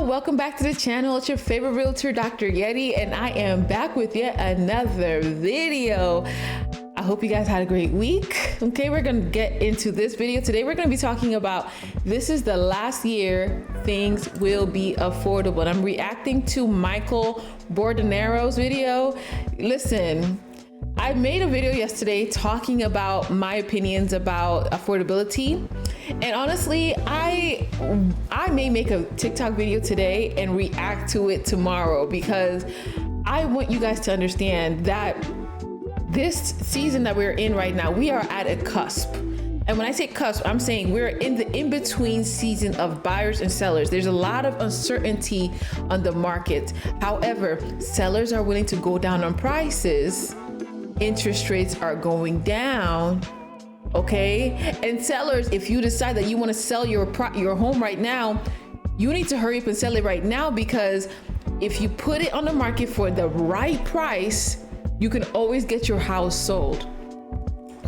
welcome back to the channel. It's your favorite realtor, Dr. Yeti, and I am back with yet another video. I hope you guys had a great week. Okay, we're gonna get into this video. Today we're gonna be talking about this is the last year things will be affordable. And I'm reacting to Michael Bordonero's video. Listen, I made a video yesterday talking about my opinions about affordability. And honestly, I may make a TikTok video today and react to it tomorrow, because I want you guys to understand that this season that we're in right now, we are at a cusp. And when I say cusp, I'm saying we're in the in-between season of buyers and sellers. There's a lot of uncertainty on the market. However, sellers are willing to go down on prices. Interest rates are going down. Okay, and sellers, if you decide that you want to sell your home right now, you need to hurry up and sell it right now, because if you put it on the market for the right price, you can always get your house sold.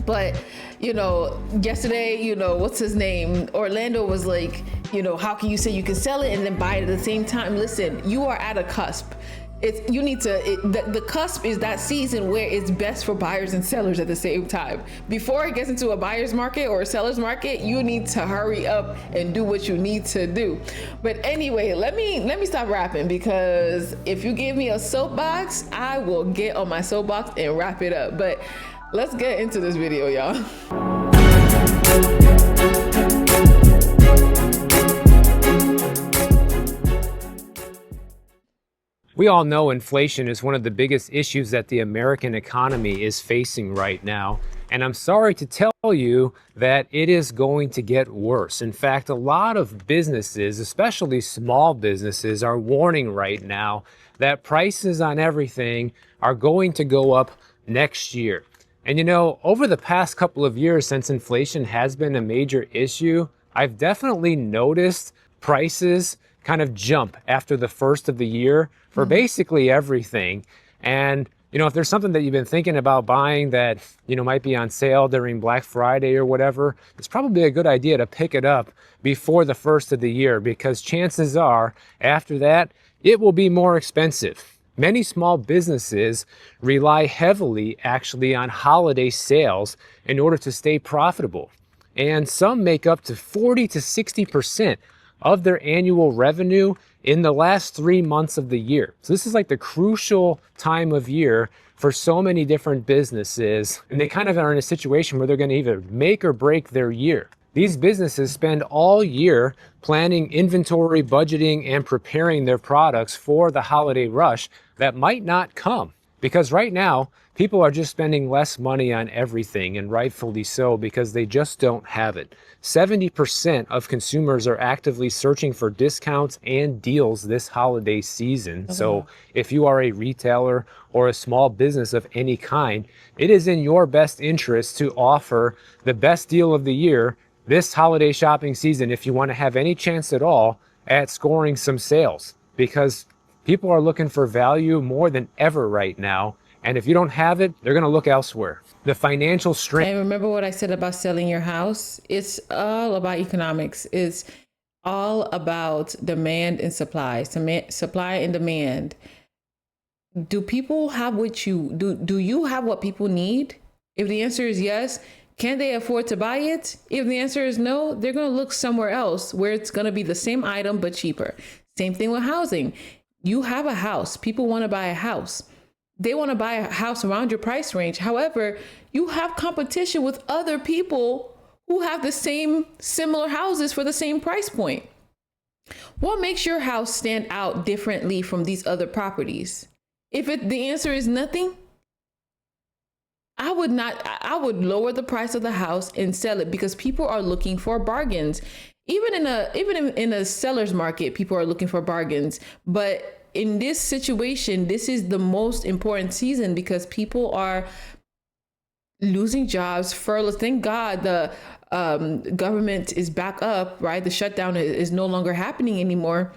But yesterday, what's his name, Orlando was like, how can you say you can sell it and then buy it at the same time? Listen, you are at a cusp. The cusp is that season where it's best for buyers and sellers at the same time. Before it gets into a buyer's market or a seller's market, you need to hurry up and do what you need to do. But anyway, let me stop rapping, because if you give me a soapbox, I will get on my soapbox and wrap it up. But let's get into this video, y'all. We all know inflation is one of the biggest issues that the American economy is facing right now. And I'm sorry to tell you that it is going to get worse. In fact, a lot of businesses, especially small businesses, are warning right now that prices on everything are going to go up next year. And over the past couple of years, since inflation has been a major issue, I've definitely noticed prices kind of jump after the first of the year for basically everything. And if there's something that you've been thinking about buying that might be on sale during Black Friday or whatever, it's probably a good idea to pick it up before the first of the year, because chances are after that it will be more expensive. Many small businesses rely heavily actually on holiday sales in order to stay profitable, and some make up to 40 to 60% of their annual revenue in the last 3 months of the year. So this is like the crucial time of year for so many different businesses, and they kind of are in a situation where they're going to either make or break their year. These businesses spend all year planning inventory, budgeting, and preparing their products for the holiday rush that might not come. Because right now, people are just spending less money on everything, and rightfully so, because they just don't have it. 70% of consumers are actively searching for discounts and deals this holiday season. Okay. So if you are a retailer or a small business of any kind, it is in your best interest to offer the best deal of the year this holiday shopping season if you want to have any chance at all at scoring some sales, because people are looking for value more than ever right now. And if you don't have it, they're going to look elsewhere. The financial strength. And remember what I said about selling your house? It's all about economics. It's all about demand and supply. Supply and demand. Do people have what do you have what people need? If the answer is yes, can they afford to buy it? If the answer is no, they're going to look somewhere else where it's going to be the same item but cheaper. Same thing with housing. You have a house. People want to buy a house. They want to buy a house around your price range. However, you have competition with other people who have the same similar houses for the same price point. What makes your house stand out differently from these other properties? If the answer is nothing, I would lower the price of the house and sell it, because people are looking for bargains. Even in a seller's market, people are looking for bargains. But in this situation, this is the most important season, because people are losing jobs, furloughs. Thank God the government is back up, right? The shutdown is no longer happening anymore.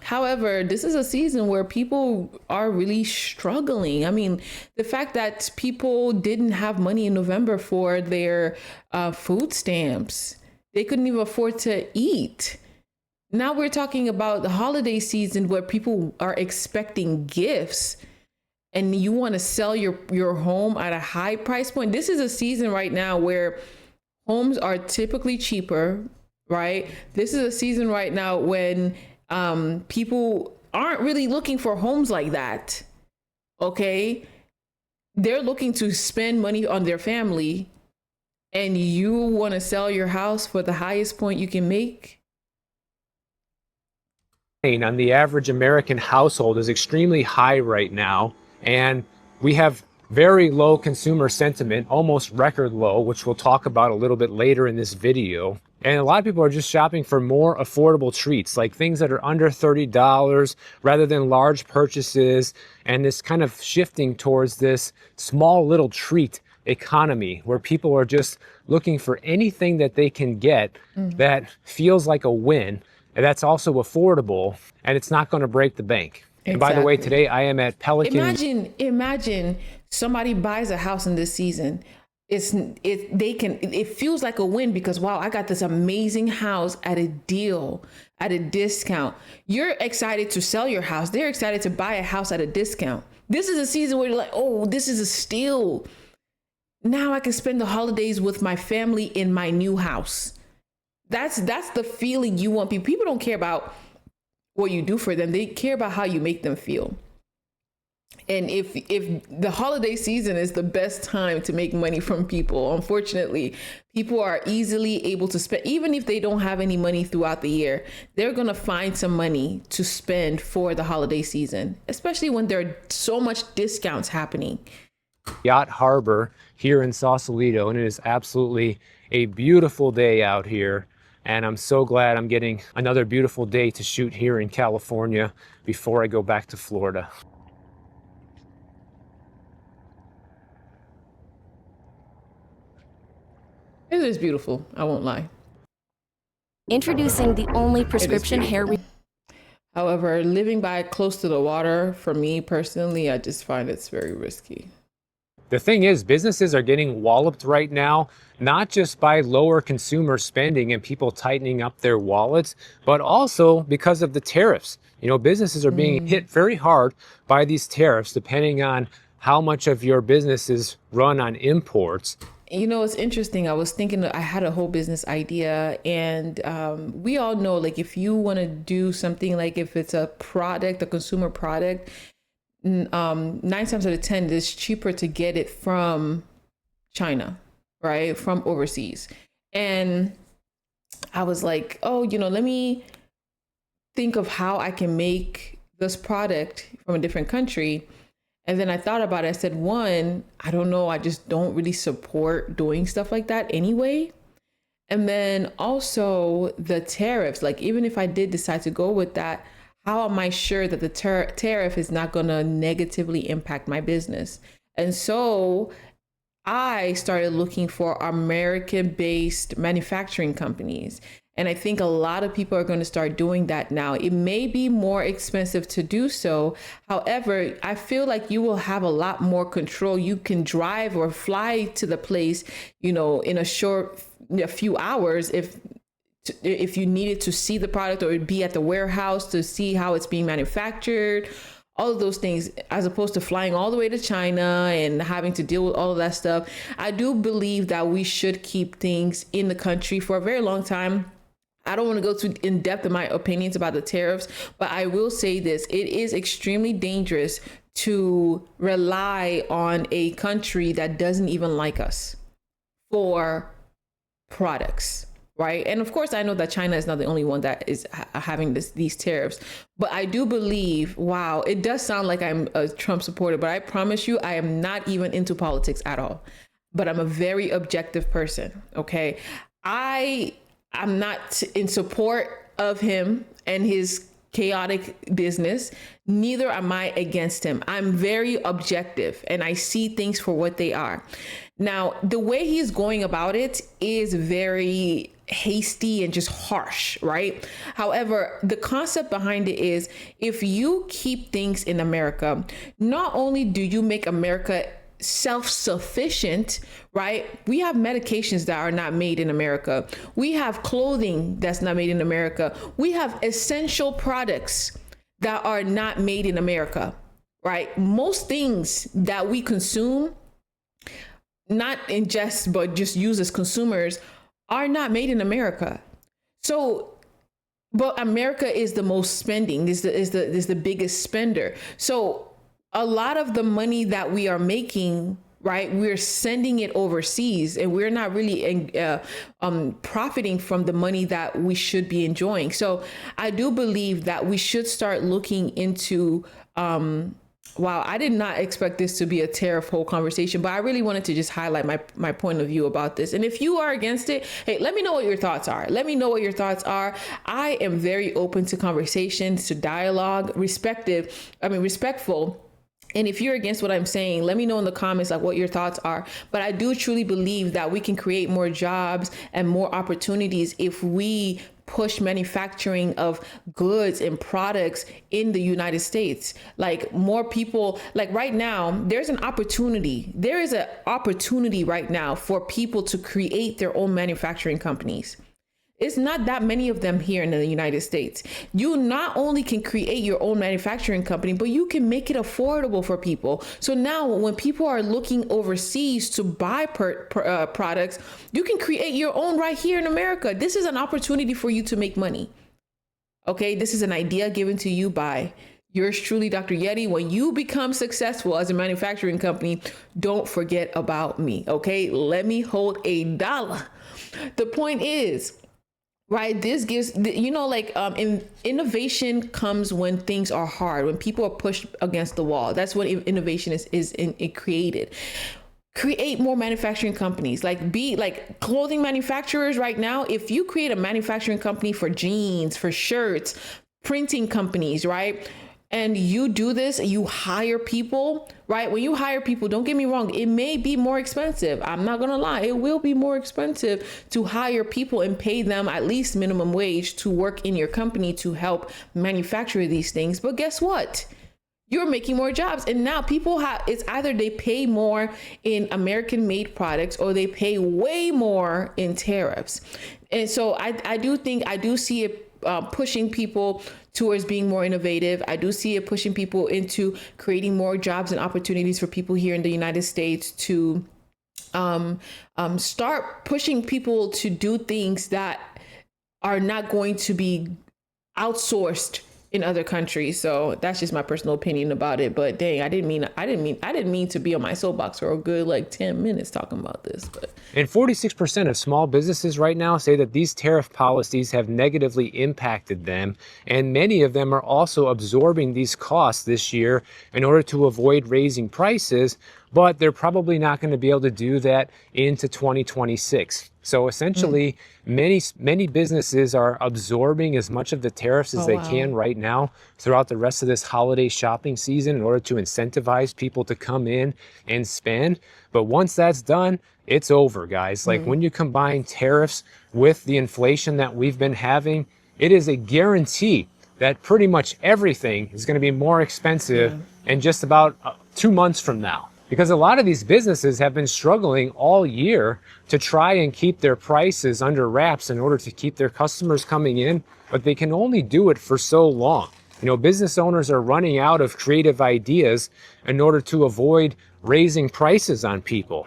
However, this is a season where people are really struggling. I mean, the fact that people didn't have money in November for their food stamps, they couldn't even afford to eat. Now we're talking about the holiday season where people are expecting gifts and you want to sell your home at a high price point. This is a season right now where homes are typically cheaper, right? This is a season right now when people aren't really looking for homes like that. Okay. They're looking to spend money on their family, and you want to sell your house for the highest point you can make. On the average American household is extremely high right now, and we have very low consumer sentiment, almost record low, which we'll talk about a little bit later in this video. And a lot of people are just shopping for more affordable treats, like things that are under $30 rather than large purchases, and this kind of shifting towards this small little treat economy where people are just looking for anything that they can get that feels like a win, and that's also affordable, and it's not going to break the bank. And by the way, today I am at Pelican. Imagine somebody buys a house in this season. It feels like a win because, wow, I got this amazing house at a deal, at a discount. You're excited to sell your house. They're excited to buy a house at a discount. This is a season where you're like, oh, this is a steal. Now I can spend the holidays with my family in my new house. That's the feeling you want people. People don't care about what you do for them. They care about how you make them feel. And if the holiday season is the best time to make money from people, unfortunately, people are easily able to spend, even if they don't have any money throughout the year, they're going to find some money to spend for the holiday season, especially when there are so much discounts happening. Yacht Harbor here in Sausalito, and it is absolutely a beautiful day out here. And I'm so glad I'm getting another beautiful day to shoot here in California before I go back to Florida. It is beautiful, I won't lie. Introducing the only prescription hair. However, living by close to the water, for me personally, I just find it's very risky. The thing is, businesses are getting walloped right now, not just by lower consumer spending and people tightening up their wallets, but also because of the tariffs. You know, businesses are being hit very hard by these tariffs, depending on how much of your business is run on imports. You know, it's interesting. I was thinking, I had a whole business idea, and we all know, like, if you want to do something, like if it's a product, a consumer product, 9 times out of 10, it's cheaper to get it from China, right? From overseas. And I was like, oh, you know, let me think of how I can make this product from a different country. And then I thought about it. I said, one, I don't know. I just don't really support doing stuff like that anyway. And then also the tariffs, like even if I did decide to go with that, how am I sure that the tariff is not going to negatively impact my business? And so I started looking for American-based manufacturing companies. And I think a lot of people are going to start doing that now. It may be more expensive to do so. However, I feel like you will have a lot more control. You can drive or fly to the place, you know, in a few hours if you needed to see the product or be at the warehouse to see how it's being manufactured, all of those things, as opposed to flying all the way to China and having to deal with all of that stuff. I do believe that we should keep things in the country for a very long time. I don't want to go too in depth in my opinions about the tariffs, but I will say this. It is extremely dangerous to rely on a country that doesn't even like us for products. Right. And of course, I know that China is not the only one that is having these tariffs. But I do believe, wow, it does sound like I'm a Trump supporter, but I promise you, I am not even into politics at all. But I'm a very objective person. OK, I'm not in support of him and his chaotic business. Neither am I against him. I'm very objective and I see things for what they are. Now, the way he's going about it is very hasty and just harsh, right? However, the concept behind it is if you keep things in America, not only do you make America self-sufficient, right? We have medications that are not made in America. We have clothing that's not made in America. We have essential products that are not made in America, right? Most things that we consume, not ingest, but just use as consumers, are not made in America. So, but America is the most spending, is the biggest spender. So a lot of the money that we are making, right, we're sending it overseas, and we're not really profiting from the money that we should be enjoying. So I do believe that we should start looking into, wow, I did not expect this to be a tariff whole conversation, but I really wanted to just highlight my point of view about this. And if you are against it, hey, let me know what your thoughts are. Let me know what your thoughts are. I am very open to conversations, to dialogue, respectful. And if you're against what I'm saying, let me know in the comments like what your thoughts are. But I do truly believe that we can create more jobs and more opportunities if we push manufacturing of goods and products in the United States. Like more people, like right now, there's an opportunity. There is an opportunity right now for people to create their own manufacturing companies. It's not that many of them here in the United States. You not only can create your own manufacturing company, but you can make it affordable for people. So now when people are looking overseas to buy products, you can create your own right here in America. This is an opportunity for you to make money. Okay, this is an idea given to you by yours truly, Dr. Yeti. When you become successful as a manufacturing company, don't forget about me. Okay, let me hold $1. The point is, right, this gives, innovation comes when things are hard, when people are pushed against the wall. That's when innovation is created. Create more manufacturing companies, be like clothing manufacturers right now. If you create a manufacturing company for jeans, for shirts, printing companies, right? And you do this, you hire people, right? When you hire people, don't get me wrong, it may be more expensive. I'm not going to lie. It will be more expensive to hire people and pay them at least minimum wage to work in your company to help manufacture these things. But guess what? You're making more jobs. And now people it's either they pay more in American made products or they pay way more in tariffs. And so I do see it pushing people towards being more innovative. I do see it pushing people into creating more jobs and opportunities for people here in the United States to start pushing people to do things that are not going to be outsourced in other countries. So that's just my personal opinion about it. But dang, I didn't mean to be on my soapbox for a good 10 minutes talking about this. But And 46% of small businesses right now say that these tariff policies have negatively impacted them. And many of them are also absorbing these costs this year in order to avoid raising prices, but they're probably not going to be able to do that into 2026. So essentially, many businesses are absorbing as much of the tariffs as they can right now throughout the rest of this holiday shopping season in order to incentivize people to come in and spend. But once that's done, it's over, guys. Like when you combine tariffs with the inflation that we've been having, it is a guarantee that pretty much everything is going to be more expensive in just about 2 months from now. Because a lot of these businesses have been struggling all year to try and keep their prices under wraps in order to keep their customers coming in, but they can only do it for so long. Business owners are running out of creative ideas in order to avoid raising prices on people.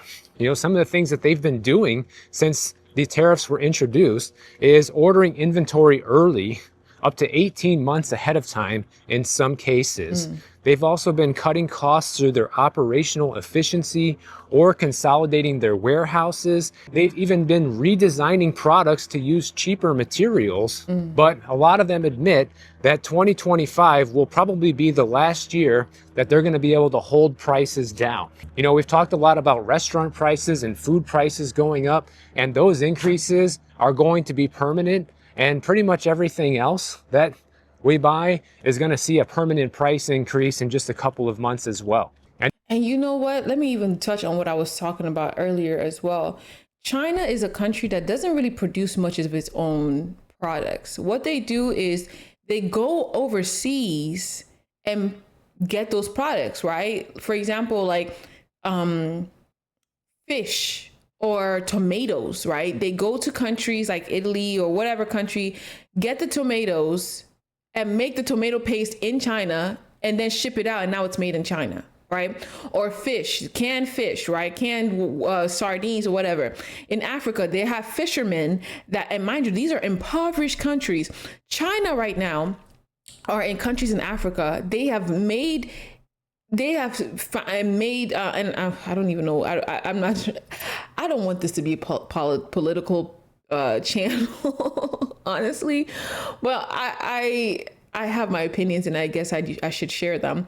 Some of the things that they've been doing since the tariffs were introduced is ordering inventory early, up to 18 months ahead of time in some cases. They've also been cutting costs through their operational efficiency or consolidating their warehouses. They've even been redesigning products to use cheaper materials. But a lot of them admit that 2025 will probably be the last year that they're going to be able to hold prices down. We've talked a lot about restaurant prices and food prices going up, and those increases are going to be permanent. And pretty much everything else that we buy is going to see a permanent price increase in just a couple of months as well. And you know what? Let me even touch on what I was talking about earlier as well. China is a country that doesn't really produce much of its own products. What they do is they go overseas and get those products, right? For example, fish or tomatoes, right? They go to countries like Italy or whatever country, get the tomatoes and make the tomato paste in China and then ship it out, and now it's made in China, right? Or canned fish, right? Canned sardines or whatever. In Africa, they have fishermen that, and mind you, these are impoverished countries. China right now, or in countries in Africa, they have made, and I don't even know. I'm not. I don't want this to be a political channel, honestly. Well, I have my opinions, and I guess I should share them.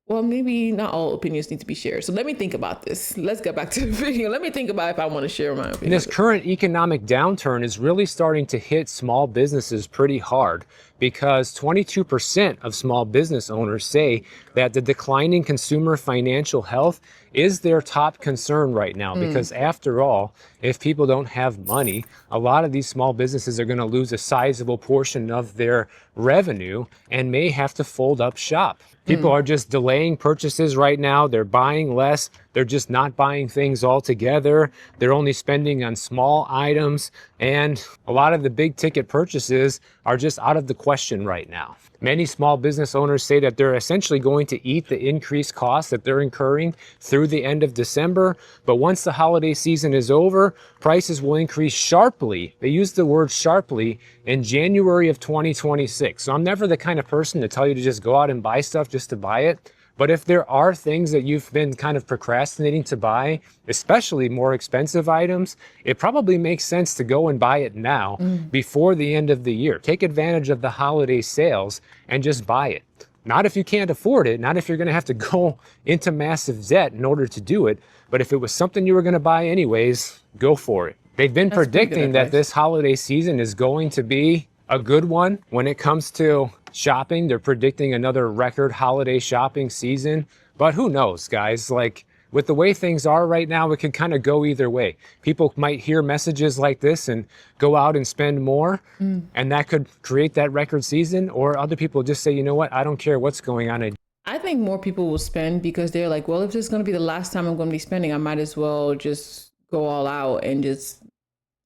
Well, maybe not all opinions need to be shared. So let me think about this. Let's get back to the video. Let me think about if I want to share my opinion. And this current economic downturn is really starting to hit small businesses pretty hard, because 22% of small business owners say that the declining consumer financial health is their top concern right now. Because after all, if people don't have money, a lot of these small businesses are going to lose a sizable portion of their revenue and may have to fold up shop. People are just delaying purchases right now. They're buying less. They're just not buying things altogether. They're only spending on small items. And a lot of the big ticket purchases are just out of the question right now. Many small business owners say that they're essentially going to eat the increased costs that they're incurring through the end of December. But once the holiday season is over, prices will increase sharply. They use the word sharply in January of 2026. So I'm never the kind of person to tell you to just go out and buy stuff just to buy it. But if there are things that you've been kind of procrastinating to buy, especially more expensive items, it probably makes sense to go and buy it now before the end of the year. Take advantage of the holiday sales and just buy it. Not if you can't afford it, not if you're going to have to go into massive debt in order to do it, but if it was something you were going to buy anyways, go for it. They've been predicting that this holiday season is going to be a good one when it comes to shopping. They're predicting another record holiday shopping season, but who knows, guys? Like, with the way things are right now, it could kind of go either way. People might hear messages like this and go out and spend more, and that could create that record season, or other people just say, you know what, I don't care what's going on. I think more people will spend because they're like, well, if this is going to be the last time I'm going to be spending, I might as well just go all out and just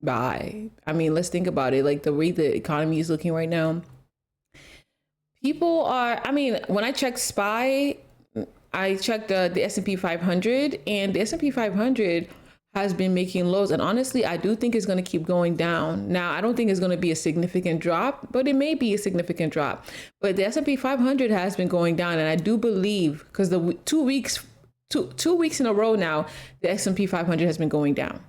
buy. I mean, let's think about it. Like, the way the economy is looking right now, people are, I mean, when I checked SPY, I checked the S&P 500, and the S&P 500 has been making lows. And honestly, I do think it's going to keep going down. Now, I don't think it's going to be a significant drop, but it may be a significant drop. But the S&P 500 has been going down. And I do believe, because the 2 weeks, two weeks in a row now, the S&P 500 has been going down.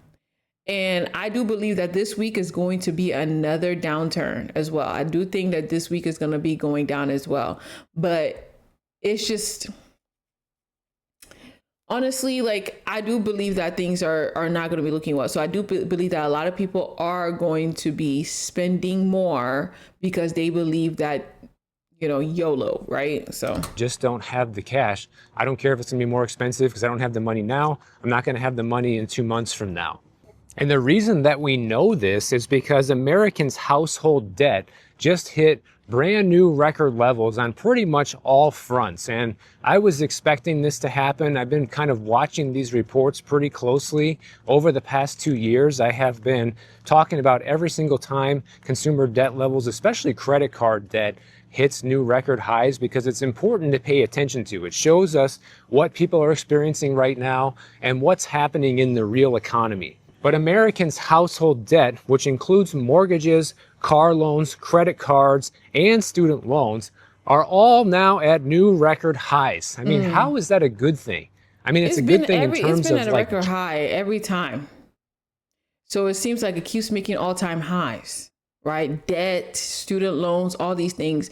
And I do believe that this week is going to be another downturn as well. I do think that this week is going to be going down as well. But it's just, honestly, like, I do believe that things are not going to be looking well. So I do believe that a lot of people are going to be spending more because they believe that, you know, YOLO, right? So just don't have the cash. I don't care if it's gonna be more expensive because I don't have the money now. I'm not gonna have the money in 2 months from now. And the reason that we know this is because Americans' household debt just hit brand new record levels on pretty much all fronts. And I was expecting this to happen. I've been kind of watching these reports pretty closely over the past 2 years. I have been talking about every single time consumer debt levels, especially credit card debt, hits new record highs, because it's important to pay attention to. It shows us what people are experiencing right now and what's happening in the real economy. But Americans' household debt, which includes mortgages, car loans, credit cards, and student loans, are all now at new record highs. I mean, how is that a good thing? I mean, it's a good thing in terms of, it's been at a record high every time. So it seems like it keeps making all-time highs, right? Debt, student loans, all these things.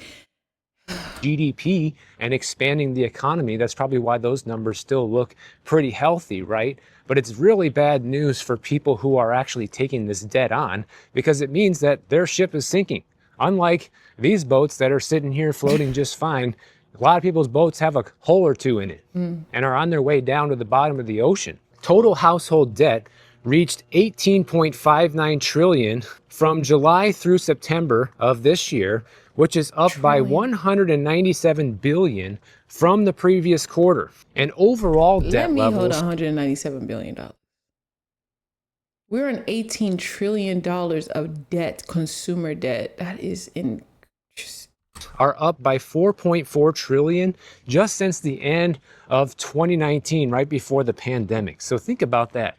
GDP and expanding the economy. That's probably why those numbers still look pretty healthy, right? But it's really bad news for people who are actually taking this debt on, because it means that their ship is sinking. Unlike these boats that are sitting here floating just fine, a lot of people's boats have a hole or two in it and are on their way down to the bottom of the ocean. Total household debt reached 18.59 trillion from July through September of this year, which is up by 197 billion from the previous quarter. And overall debt hold levels. on, $197 billion. We're on $18 trillion of debt, consumer debt. That is are up by 4.4 trillion just since the end of 2019, right before the pandemic. So think about that.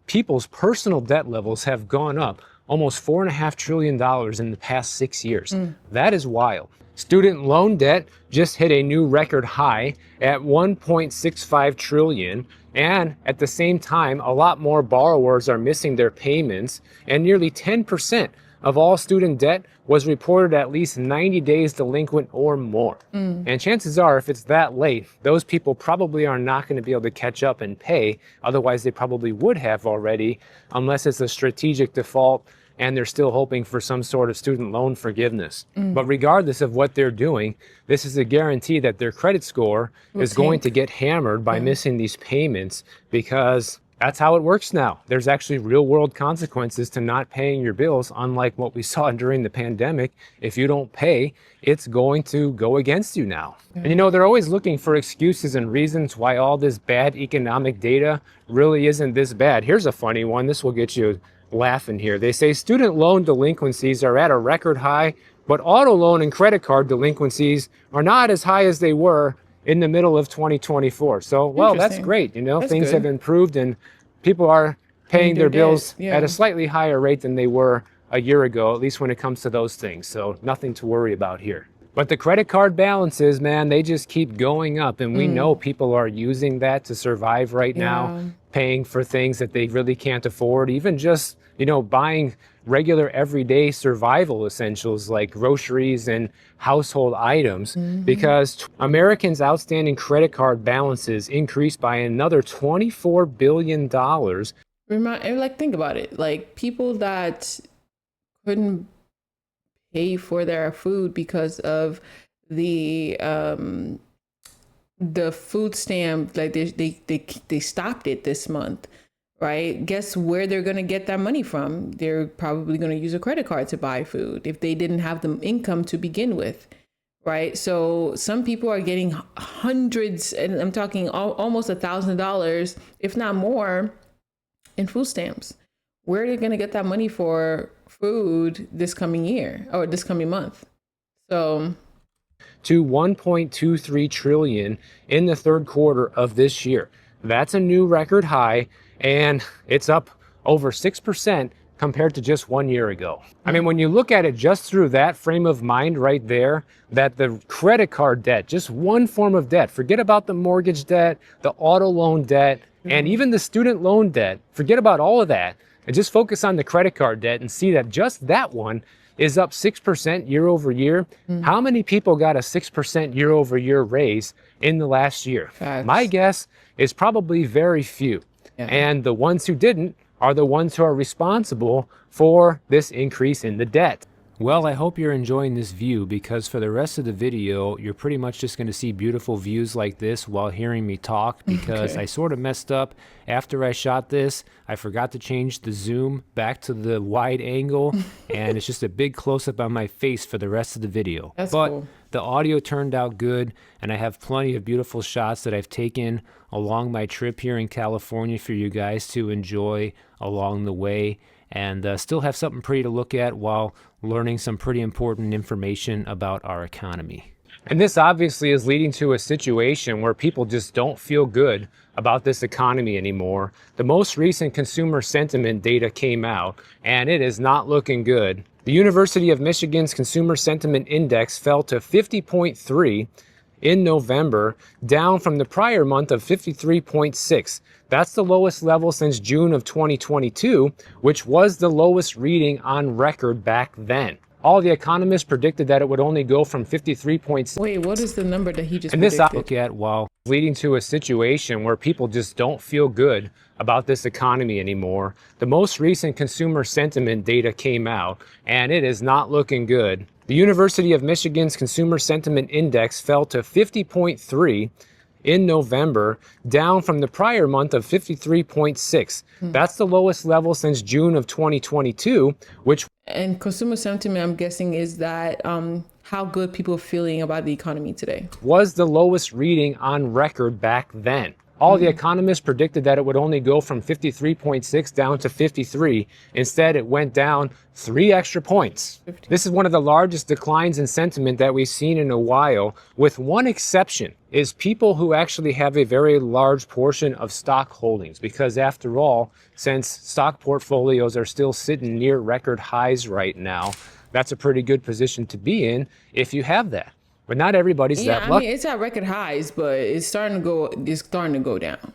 People's personal debt levels have gone up almost $4.5 trillion in the past 6 years. That is wild. Student loan debt just hit a new record high at 1.65 trillion. And at the same time, a lot more borrowers are missing their payments, and nearly 10% of all student debt was reported at least 90 days delinquent or more. And chances are, if it's that late, those people probably are not going to be able to catch up and pay. Otherwise, they probably would have already, unless it's a strategic default and they're still hoping for some sort of student loan forgiveness. But regardless of what they're doing, this is a guarantee that their credit score is going to get hammered by missing these payments, because that's how it works now. There's actually real world consequences to not paying your bills, unlike what we saw during the pandemic. If you don't pay, it's going to go against you now. And you know, they're always looking for excuses and reasons why all this bad economic data really isn't this bad. Here's a funny one. This will get you laughing here. They say student loan delinquencies are at a record high, but auto loan and credit card delinquencies are not as high as they were in the middle of 2024. So, well, that's great. You know, things have improved and people are paying their bills at a slightly higher rate than they were a year ago, at least when it comes to those things. So nothing to worry about here. But the credit card balances, man, they just keep going up. And we know people are using that to survive right now, paying for things that they really can't afford, even just, you know, buying regular everyday survival essentials like groceries and household items, because Americans' outstanding credit card balances increased by another $24 billion. Like, think about it. Like, people that couldn't pay for their food because of the food stamp, like they stopped it this month, right? Guess where they're going to get that money from? They're probably going to use a credit card to buy food if they didn't have the income to begin with, right? So some people are getting hundreds, and I'm talking almost $1,000, if not more, in food stamps. Where are they going to get that money for food this coming year or this coming month? So to 1.23 trillion in the third quarter of this year. That's a new record high, and it's up over 6% compared to just 1 year ago. I mean, when you look at it just through that frame of mind right there, that the credit card debt, just one form of debt, forget about the mortgage debt, the auto loan debt, and even the student loan debt, forget about all of that, and just focus on the credit card debt and see that just that one is up 6% year over year. How many people got a 6% year over year raise in the last year? My guess is probably very few. And the ones who didn't are the ones who are responsible for this increase in the debt. Well, I hope you're enjoying this view, because for the rest of the video, you're pretty much just going to see beautiful views like this while hearing me talk, because I sort of messed up after I shot this. I forgot to change the zoom back to the wide angle, and it's just a big close-up on my face for the rest of the video. But cool. The audio turned out good, and I have plenty of beautiful shots that I've taken along my trip here in California for you guys to enjoy along the way, and still have something pretty to look at while learning some pretty important information about our economy. And this obviously is leading to a situation where people just don't feel good about this economy anymore. The most recent consumer sentiment data came out, and it is not looking good. The University of Michigan's Consumer Sentiment Index fell to 50.3 in November, down from the prior month of 53.6. That's the lowest level since June of 2022, which was the lowest reading on record back then. All the economists predicted that it would only go from 53.6. Wait, what is the number that he just and predicted? This I look at while leading to a situation where people just don't feel good about this economy anymore. The most recent consumer sentiment data came out, and it is not looking good. The University of Michigan's Consumer Sentiment Index fell to 50.3 in November, down from the prior month of 53.6. That's the lowest level since June of 2022, which... And consumer sentiment, I'm guessing, is that how good people are feeling about the economy today. Was the lowest reading on record back then. All the economists predicted that it would only go from 53.6 down to 53. Instead, it went down 3 extra points. This is one of the largest declines in sentiment that we've seen in a while, with one exception, is people who actually have a very large portion of stock holdings. Because after all, since stock portfolios are still sitting near record highs right now, that's a pretty good position to be in if you have that. But not everybody's that lucky. I mean, it's at record highs, but it's starting to go down.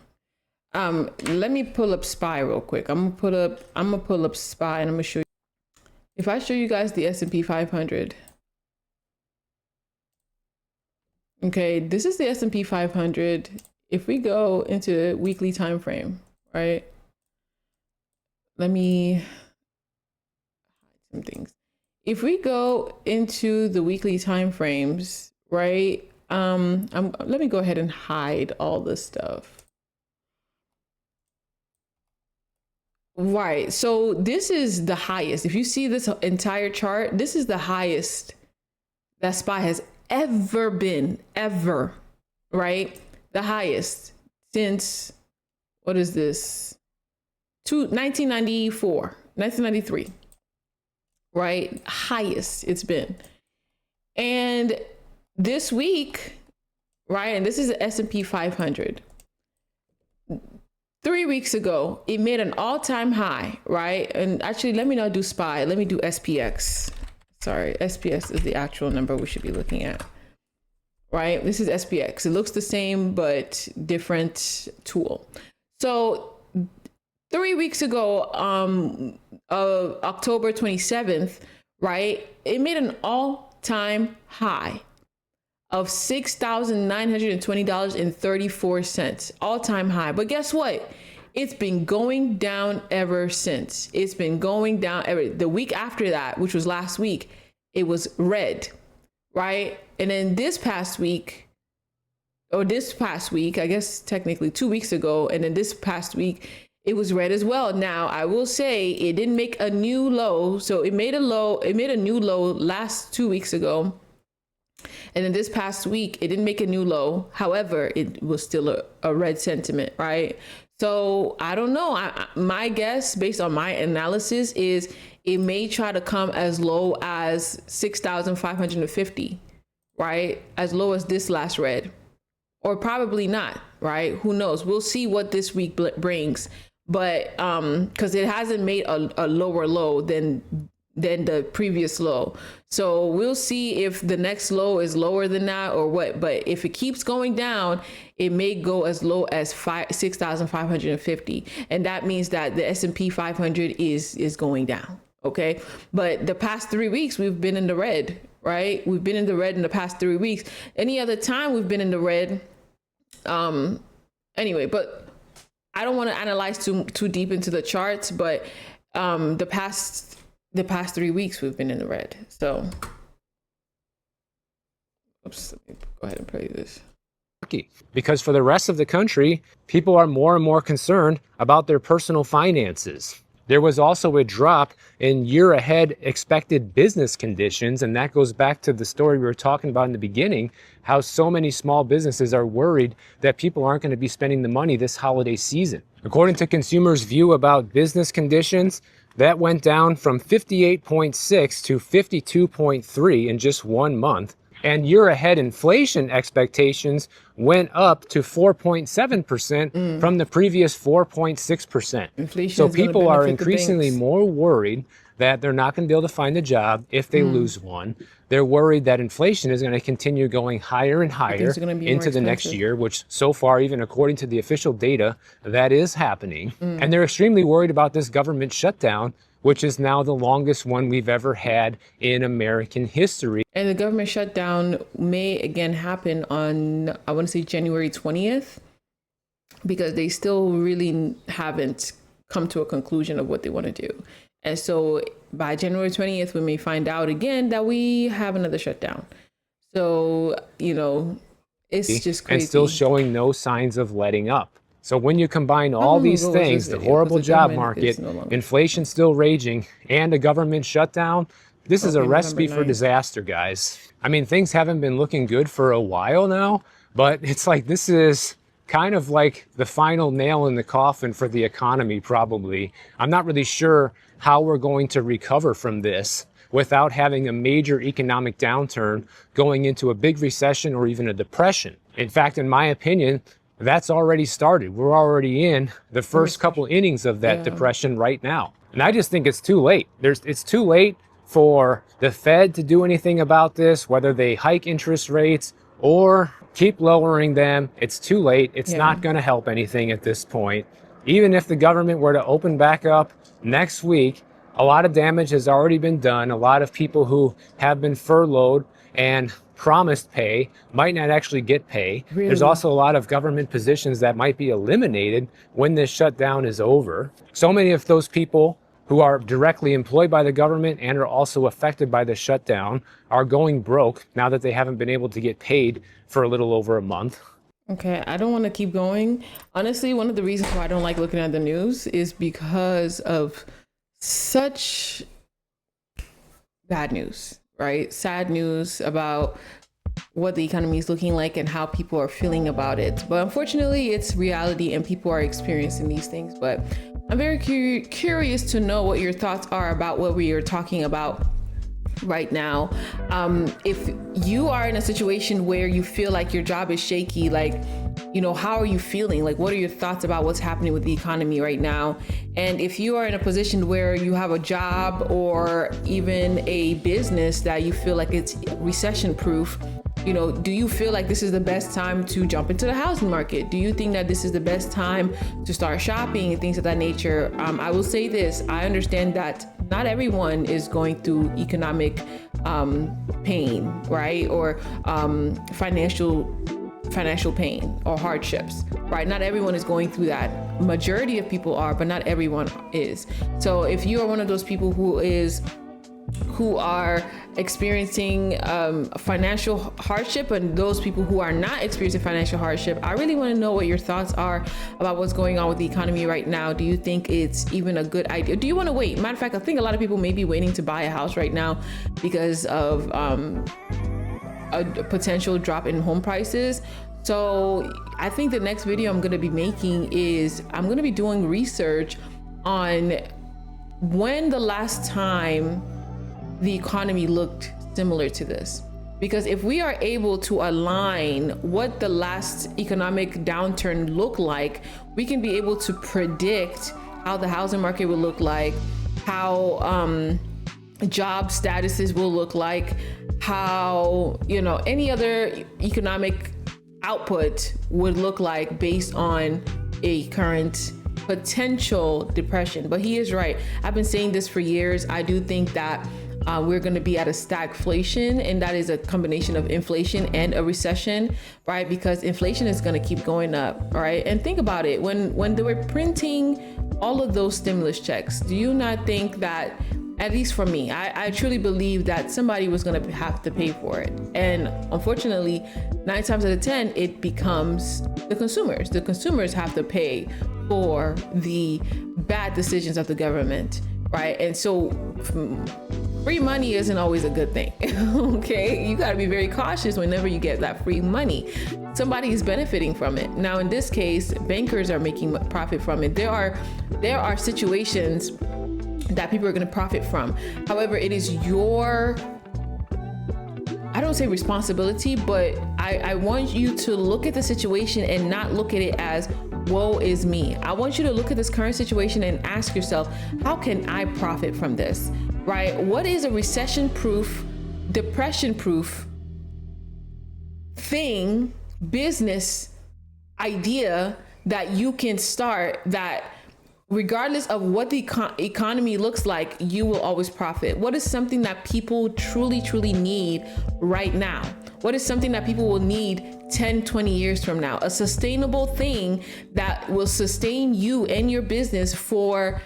Let me pull up SPY real quick. I'm gonna pull up SPY, and I'm gonna show you. If I show you guys the S&P 500. Okay, this is the S&P 500. If we go into weekly time frame, right? Let me hide some things. If we go into the weekly time frames, right? Let me go ahead and hide all this stuff. Right, so this is the highest. If you see this entire chart, this is the highest that SPY has ever been, ever, right? The highest since, what is this? 1994, 1993. Right, highest it's been. And this week, right, and this is the S&P 500. 3 weeks ago, it made an all-time high, right? And actually, let me not do SPY. Let me do SPX. Sorry, SPX is the actual number we should be looking at, right? This is SPX. It looks the same, but different tool. So 3 weeks ago, October 27th, right, it made an all-time high of $6,920.34, all-time high. But guess what? It's been going down ever since. It's been going down the week after that, which was last week, it was red, right? And then this past week, I guess technically 2 weeks ago, and then this past week, it was red as well. Now, I will say it didn't make a new low. So it made a new low last 2 weeks ago. And then this past week, it didn't make a new low. However, it was still a red sentiment, right? So I don't know. My guess, based on my analysis, is it may try to come as low as 6,550, right? As low as this last red, or probably not, right? Who knows? We'll see what this week brings. But because it hasn't made a lower low than the previous low. So we'll see if the next low is lower than that or what. But if it keeps going down, it may go as low as 6,550. And that means that the S&P 500 is going down. Okay. But the past 3 weeks, we've been in the red, right? We've been in the red in the past 3 weeks. Any other time we've been in the red. Anyway, but I don't want to analyze too deep into the charts, but the past 3 weeks we've been in the red. So, oops, let me go ahead and play this. Because for the rest of the country, people are more and more concerned about their personal finances. There was also a drop in year-ahead expected business conditions, and that goes back to the story we were talking about in the beginning, how so many small businesses are worried that people aren't going to be spending the money this holiday season. According to consumers' view about business conditions, that went down from 58.6 to 52.3 in just 1 month. And year-ahead inflation expectations went up to 4.7% from the previous 4.6%. So people are increasingly more worried that they're not going to be able to find a job if they lose one. They're worried that inflation is going to continue going higher and higher into the next year, which so far, even according to the official data, that is happening. And they're extremely worried about this government shutdown, which is now the longest one we've ever had in American history. And the government shutdown may again happen on, I want to say January 20th, because they still really haven't come to a conclusion of what they want to do. And so by January 20th, we may find out again that we have another shutdown. So, it's just crazy. And still showing no signs of letting up. So when you combine all these things, the horrible job market, inflation still raging, and a government shutdown, This is a Okay, recipe November for 9th. disaster, guys. I mean, things haven't been looking good for a while now, but it's like this is kind of like the final nail in the coffin for the economy, probably. I'm not really sure how we're going to recover from this without having a major economic downturn going into a big recession or even a depression. In fact, in my opinion, that's already started. We're already in the first couple innings of that depression right now. And I just think it's too late. It's too late for the Fed to do anything about this, whether they hike interest rates or keep lowering them. It's too late. It's not going to help anything at this point. Even if the government were to open back up next week, a lot of damage has already been done. A lot of people who have been furloughed and promised pay might not actually get pay. Really? There's also a lot of government positions that might be eliminated when this shutdown is over. So many of those people who are directly employed by the government and are also affected by the shutdown are going broke now that they haven't been able to get paid for a little over a month. Okay, I don't want to keep going. Honestly, one of the reasons why I don't like looking at the news is because of such bad news, right? Sad news about what the economy is looking like and how people are feeling about it. But unfortunately, it's reality and people are experiencing these things. But I'm very curious to know what your thoughts are about what we are talking about right now. If you are in a situation where you feel like your job is shaky, like, you know, how are you feeling? Like, what are your thoughts about what's happening with the economy right now? And if you are in a position where you have a job or even a business that you feel like it's recession proof, you know, do you feel like this is the best time to jump into the housing market? Do you think that this is the best time to start shopping and things of that nature? I will say this, I understand that not everyone is going through economic pain, right? Or financial pain or hardships, right? Not everyone is going through that. Majority of people are, but not everyone is. So if you are one of those people who are experiencing financial hardship and those people who are not experiencing financial hardship, I really want to know what your thoughts are about what's going on with the economy right now. Do you think it's even a good idea? Do you want to wait? Matter of fact, I think a lot of people may be waiting to buy a house right now because of a potential drop in home prices. So I think the next video I'm going to be making is I'm going to be doing research on when the last time the economy looked similar to this. Because if we are able to align what the last economic downturn looked like, we can be able to predict how the housing market will look like, how job statuses will look like, how, you know, any other economic output would look like based on a current potential depression. But he is right. I've been saying this for years. I do think that we're going to be at a stagflation, and that is a combination of inflation and a recession, right? Because inflation is going to keep going up, right? And think about it, when they were printing all of those stimulus checks, do you not think that, at least for me, I truly believe that somebody was going to have to pay for it? And unfortunately, 9 times out of 10, it becomes the consumers. The consumers have to pay for the bad decisions of the government, right? And so free money isn't always a good thing. Okay, you got to be very cautious whenever you get that free money. Somebody is benefiting from it. Now, in this case, bankers are making profit from it. There are situations that people are going to profit from. However, it is your, I don't say responsibility, but I want you to look at the situation and not look at it as woe is me. I want you to look at this current situation and ask yourself, how can I profit from this? Right? What is a recession-proof, depression-proof thing, business idea that you can start that regardless of what the economy looks like, you will always profit? What is something that people truly, truly need right now? What is something that people will need 10, 20 years from now? A sustainable thing that will sustain you and your business for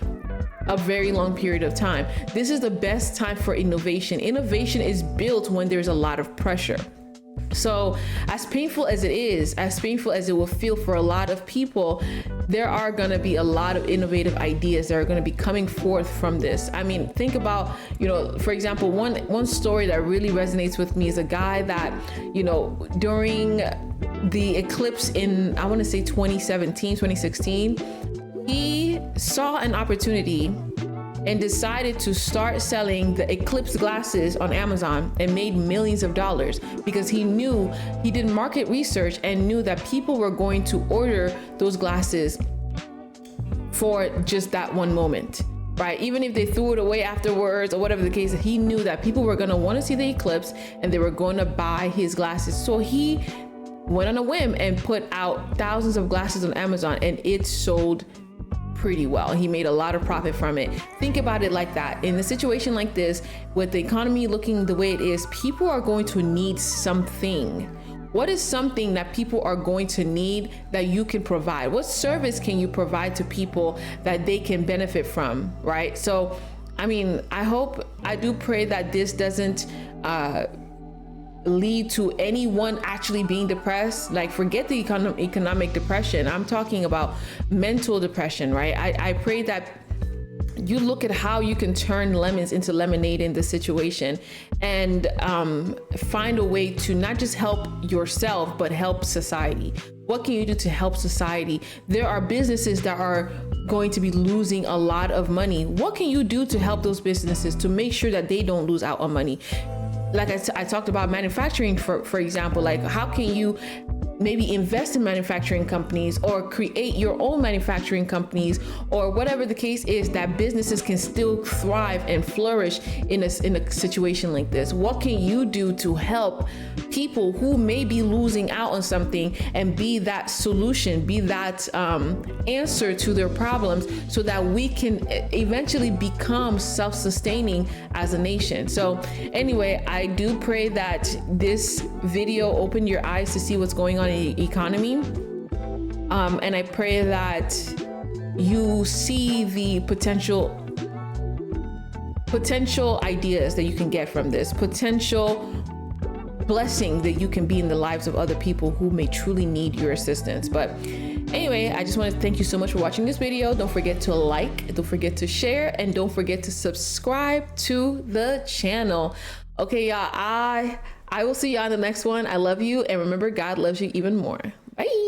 a very long period of time. This is the best time for innovation. Innovation is built when there's a lot of pressure. So as painful as it is, as painful as it will feel for a lot of people, there are going to be a lot of innovative ideas that are going to be coming forth from this. I mean, think about, for example, one story that really resonates with me is a guy that, during the eclipse in, I want to say 2016, he saw an opportunity and decided to start selling the eclipse glasses on Amazon and made millions of dollars because he did market research and knew that people were going to order those glasses for just that one moment, right? Even if they threw it away afterwards or whatever the case, he knew that people were going to want to see the eclipse and they were going to buy his glasses. So he went on a whim and put out thousands of glasses on Amazon, and it sold pretty well. He made a lot of profit from it. Think about it like that. In a situation like this, with the economy looking the way it is, people are going to need something. What is something that people are going to need that you can provide? What service can you provide to people that they can benefit from, right? So, I mean, I do pray that this doesn't lead to anyone actually being depressed. Like, forget the economic depression. I'm talking about mental depression, right? I pray that you look at how you can turn lemons into lemonade in this situation and find a way to not just help yourself, but help society. What can you do to help society? There are businesses that are going to be losing a lot of money. What can you do to help those businesses to make sure that they don't lose out on money? Like I talked about manufacturing, for example, like how can you maybe invest in manufacturing companies or create your own manufacturing companies or whatever the case is, that businesses can still thrive and flourish in a situation like this. What can you do to help people who may be losing out on something and be that solution, be that answer to their problems so that we can eventually become self-sustaining as a nation? So anyway, I do pray that this video opened your eyes to see what's going on in the economy. And I pray that you see the potential ideas that you can get from this, potential blessing that you can be in the lives of other people who may truly need your assistance. But anyway, I just want to thank you so much for watching this video. Don't forget to like, don't forget to share, and don't forget to subscribe to the channel. Okay, y'all, I will see you on the next one. I love you. And remember, God loves you even more. Bye.